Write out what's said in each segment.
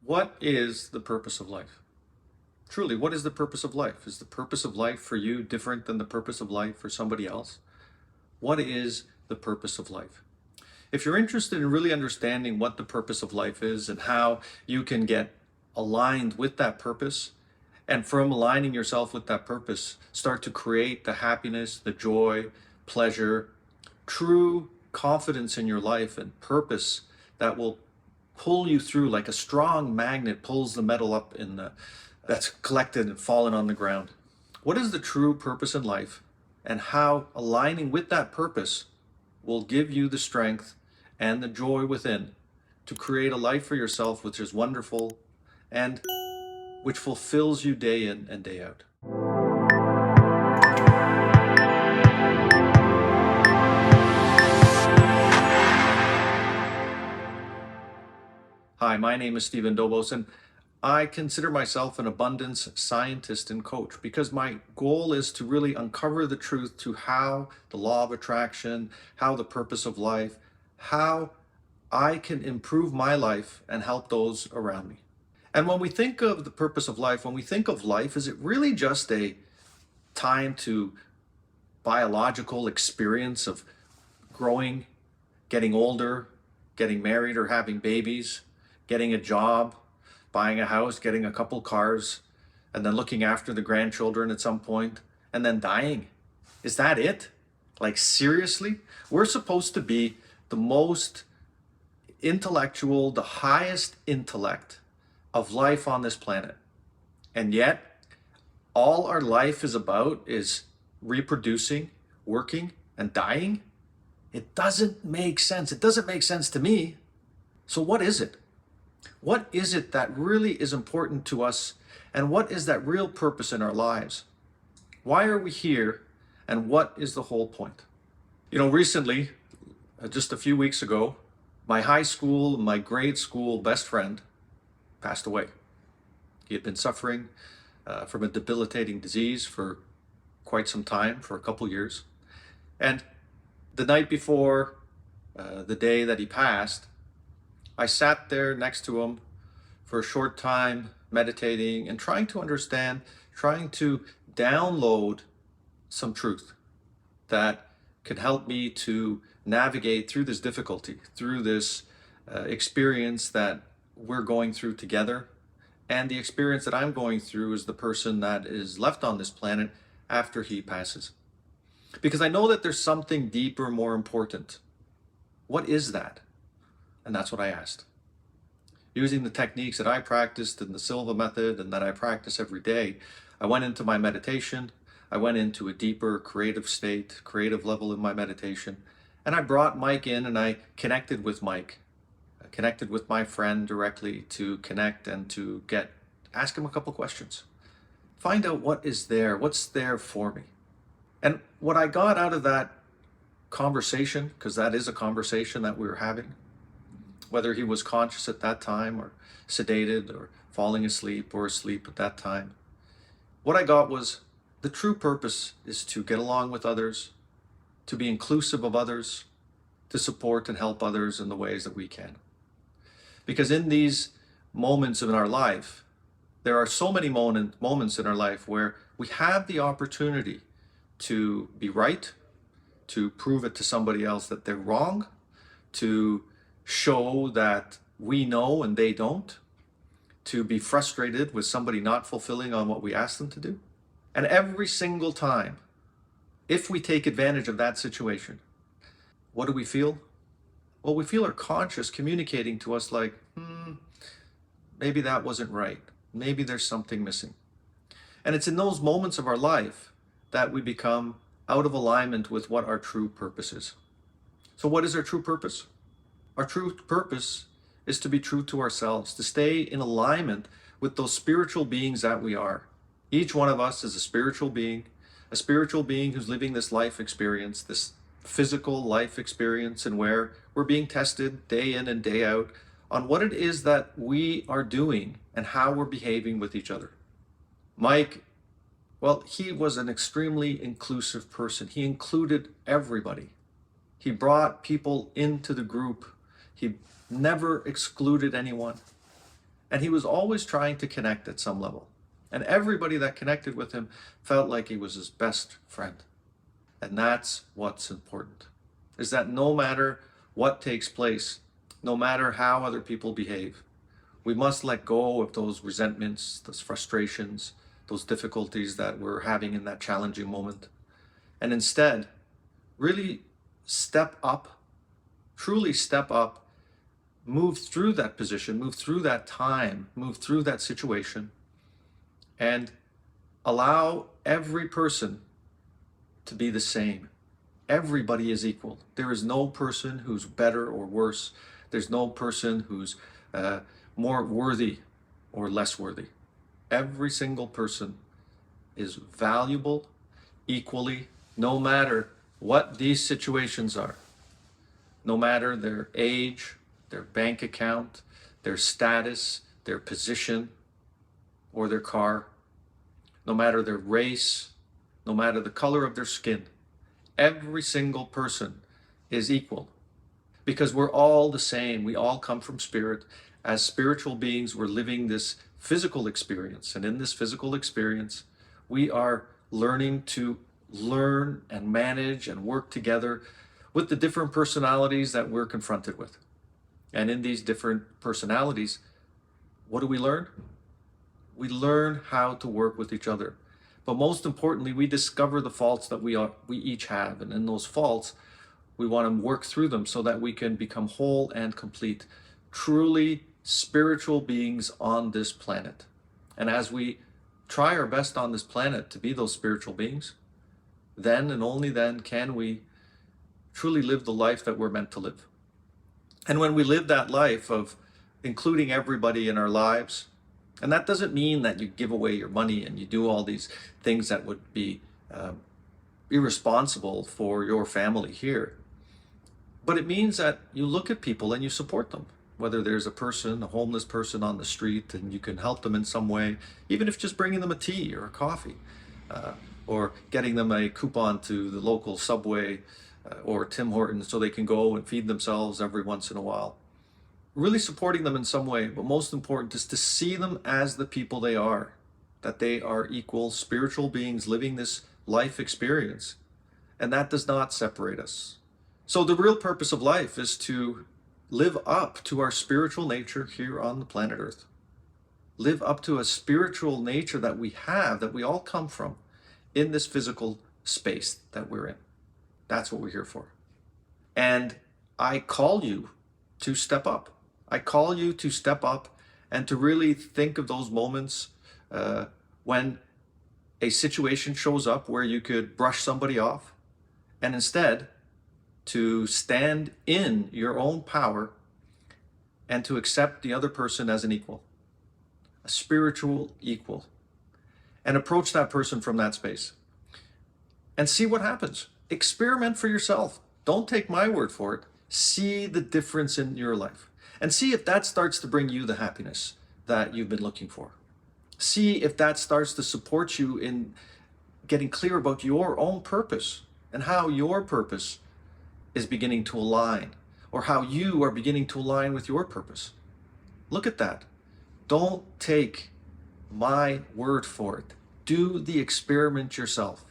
What is the purpose of life? Truly, what is the purpose of life? Is the purpose of life for you different than the purpose of life for somebody else? What is the purpose of life? If you're interested in really understanding what the purpose of life is and how you can get aligned with that purpose, and from aligning yourself with that purpose, start to create the happiness, the joy, pleasure, true confidence in your life and purpose that will pull you through like a strong magnet pulls the metal up that's collected and fallen on the ground. What is the true purpose in life, and how aligning with that purpose will give you the strength and the joy within to create a life for yourself which is wonderful and which fulfills you day in and day out. Hi, my name is Stephen Dobos, and I consider myself an abundance scientist and coach because my goal is to really uncover the truth to how the law of attraction, how the purpose of life, how I can improve my life and help those around me. And when we think of the purpose of life, when we think of life, is it really just a time to biological experience of growing, getting older, getting married or having babies, getting a job, buying a house, getting a couple cars, and then looking after the grandchildren at some point, and then dying? Is that it? Like, seriously? We're supposed to be the most intellectual, the highest intellect of life on this planet. And yet, all our life is about is reproducing, working, and dying? It doesn't make sense. It doesn't make sense to me. So what is it? What is it that really is important to us? And what is that real purpose in our lives? Why are we here? And what is the whole point? Recently, just a few weeks ago, my high school, my grade school best friend passed away. He had been suffering from a debilitating disease for quite some time, for a couple years. And the night before the day that he passed, I sat there next to him for a short time, meditating and trying to understand, trying to download some truth that could help me to navigate through this difficulty, through this experience that we're going through together, and the experience that I'm going through as the person that is left on this planet after he passes. Because I know that there's something deeper, more important. What is that? And that's what I asked. Using the techniques that I practiced in the Silva method and that I practice every day, I went into my meditation. I went into a deeper creative state, creative level in my meditation. And I brought Mike in and I connected with Mike. I connected with my friend directly to connect and to ask him a couple questions. Find out what is there, what's there for me. And what I got out of that conversation, because that is a conversation that we were having, whether he was conscious at that time or sedated or falling asleep or asleep at that time, what I got was the true purpose is to get along with others, to be inclusive of others, to support and help others in the ways that we can. Because in these moments in our life, there are so many moments in our life where we have the opportunity to be right, to prove it to somebody else that they're wrong, to show that we know and they don't, to be frustrated with somebody not fulfilling on what we ask them to do. And every single time, if we take advantage of that situation, what do we feel? Well, we feel our conscious communicating to us like, maybe that wasn't right. Maybe there's something missing. And it's in those moments of our life that we become out of alignment with what our true purpose is. So what is our true purpose? Our true purpose is to be true to ourselves, to stay in alignment with those spiritual beings that we are. Each one of us is a spiritual being who's living this life experience, this physical life experience, and where we're being tested day in and day out on what it is that we are doing and how we're behaving with each other. Mike, well, he was an extremely inclusive person. He included everybody. He brought people into the group. He never excluded anyone. And he was always trying to connect at some level. And everybody that connected with him felt like he was his best friend. And that's what's important, is that no matter what takes place, no matter how other people behave, we must let go of those resentments, those frustrations, those difficulties that we're having in that challenging moment. And instead, really step up, truly step up, move through that position, move through that time, move through that situation, and allow every person to be the same. Everybody is equal. There is no person who's better or worse. There's no person who's more worthy or less worthy. Every single person is valuable equally, no matter what these situations are. No matter their age, their bank account, their status, their position, or their car, no matter their race, no matter the color of their skin, every single person is equal because we're all the same. We all come from spirit. As spiritual beings, we're living this physical experience. And in this physical experience, we are learning to learn and manage and work together with the different personalities that we're confronted with. And in these different personalities, what do we learn? We learn how to work with each other. But most importantly, we discover the faults that we each have. And in those faults, we want to work through them so that we can become whole and complete, truly spiritual beings on this planet. And as we try our best on this planet to be those spiritual beings, then and only then can we truly live the life that we're meant to live. And when we live that life of including everybody in our lives, and that doesn't mean that you give away your money and you do all these things that would be irresponsible for your family here. But it means that you look at people and you support them. Whether there's a person, a homeless person on the street, and you can help them in some way, even if just bringing them a tea or a coffee, or getting them a coupon to the local Subway or Tim Hortons so they can go and feed themselves every once in a while. Really supporting them in some way, but most important is to see them as the people they are, that they are equal spiritual beings living this life experience, and that does not separate us. So the real purpose of life is to live up to our spiritual nature here on the planet Earth. Live up to a spiritual nature that we have, that we all come from in this physical space that we're in. That's what we're here for. And I call you to step up. I call you to step up and to really think of those moments when a situation shows up where you could brush somebody off, and instead to stand in your own power and to accept the other person as an equal, a spiritual equal, and approach that person from that space and see what happens. Experiment for yourself. Don't take my word for it. See the difference in your life and see if that starts to bring you the happiness that you've been looking for. See if that starts to support you in getting clear about your own purpose and how your purpose is beginning to align, or how you are beginning to align with your purpose. Look at that. Don't take my word for it. Do the experiment yourself,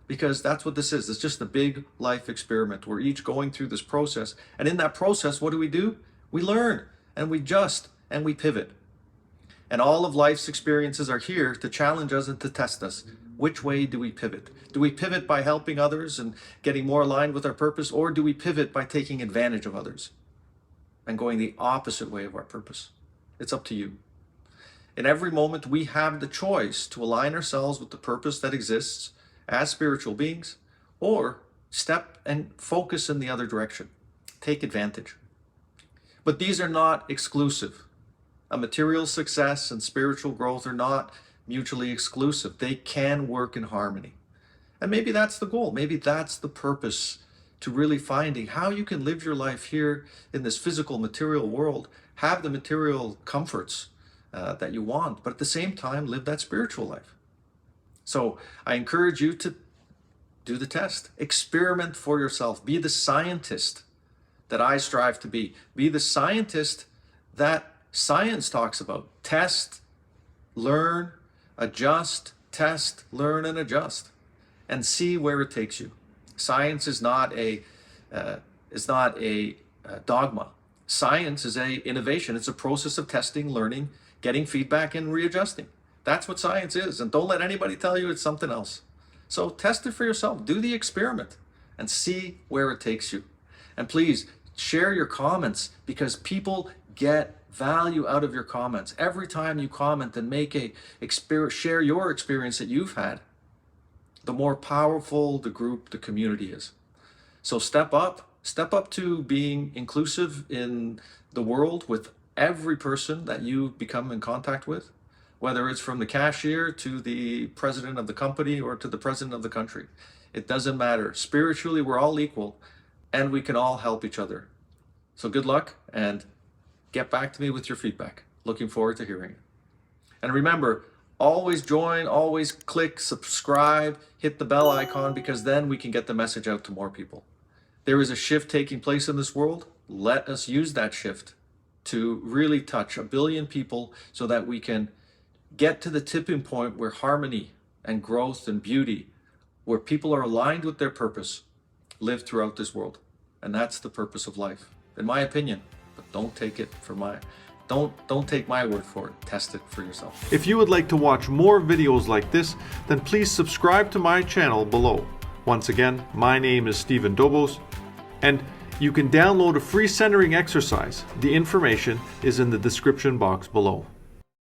because that's what this is. It's just a big life experiment. We're each going through this process, and in that process, what do? We learn, and we adjust, and we pivot. And all of life's experiences are here to challenge us and to test us. Which way do we pivot? Do we pivot by helping others and getting more aligned with our purpose, or do we pivot by taking advantage of others and going the opposite way of our purpose? It's up to you. In every moment, we have the choice to align ourselves with the purpose that exists as spiritual beings, or step and focus in the other direction. Take advantage. But these are not exclusive. A material success and spiritual growth are not mutually exclusive. They can work in harmony. And maybe that's the goal. Maybe that's the purpose, to really finding how you can live your life here in this physical material world, have the material comforts that you want, but at the same time live that spiritual life. So I encourage you to do the test. Experiment for yourself. Be the scientist that I strive to be. Be the scientist that Science talks about test, learn, adjust, test, learn, and adjust, and see where it takes you. Science is not a dogma. Science is a innovation. It's a process of testing, learning, getting feedback, and readjusting. That's what science is, and don't let anybody tell you it's something else. So test it for yourself. Do the experiment and see where it takes you. And please share your comments, because people get value out of your comments. Every time you comment and share your experience that you've had, the more powerful the group, the community is. So step up to being inclusive in the world with every person that you become in contact with, whether it's from the cashier to the president of the company or to the president of the country. It doesn't matter. Spiritually, we're all equal, and we can all help each other. So good luck, and get back to me with your feedback. Looking forward to hearing it. And remember, always join, always click subscribe, hit the bell icon, because then we can get the message out to more people. There is a shift taking place in this world. Let us use that shift to really touch 1 billion people so that we can get to the tipping point where harmony and growth and beauty, where people are aligned with their purpose, live throughout this world. And that's the purpose of life, in my opinion. But don't take my word for it. Test it for yourself. If you would like to watch more videos like this, then please subscribe to my channel below. Once again, my name is Stephen Dobos, and you can download a free centering exercise. The information is in the description box below.